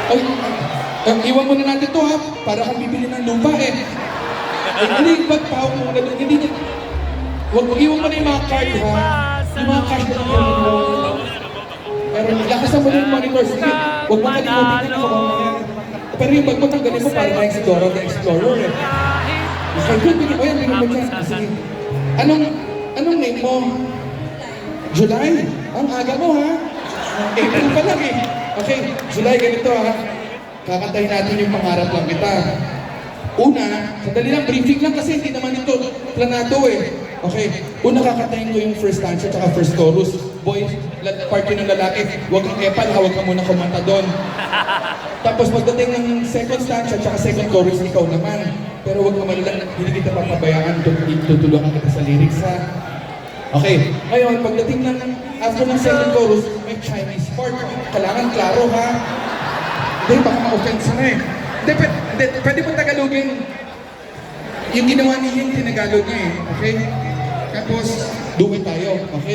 Ay, iwan mo na natin to ha, para kang bibili ng lupa eh. Hindi, ba't pahawak mo na doon? Hindi niya. Huwag iwan mo na yung mga card ha. Yung mga cash na lang mo. Pero lakasan mo na yung monitor. Sige, huwag mo kalimutin na ako. Pero yung bag mo tanggalin mo para tayong si Dora the Explorer eh. Okay, good. Bigyan mo yan, bigyan mo dyan. Sige. Anong name mo? July? Ang aga mo ha? April pa lang eh. Okay, July, ganito ha. Kakantahin natin yung pangarap lang kita. Una, sandali lang, briefing lang kasi hindi naman ito planado eh. Okay, una kakantahin ko yung first stanza at first chorus. Boy, part yun ng lalaki, huwag kang epal, hawag ka muna kumanta doon. Tapos pagdating ng second stanza at second chorus, ikaw naman. Pero huwag ka malala, hindi kita papabayaan, tutulungan kita sa lyrics ha. Okay, ngayon, pagdating ng after ng second chorus, may Chinese part. Kailangan klaro ha. Hindi, baka ma-offense na eh. Hindi, pwede mo Tagalogin. Yung ginawa niya yung tinagalog niya eh. Okay? Tapos, duwi tayo. Okay?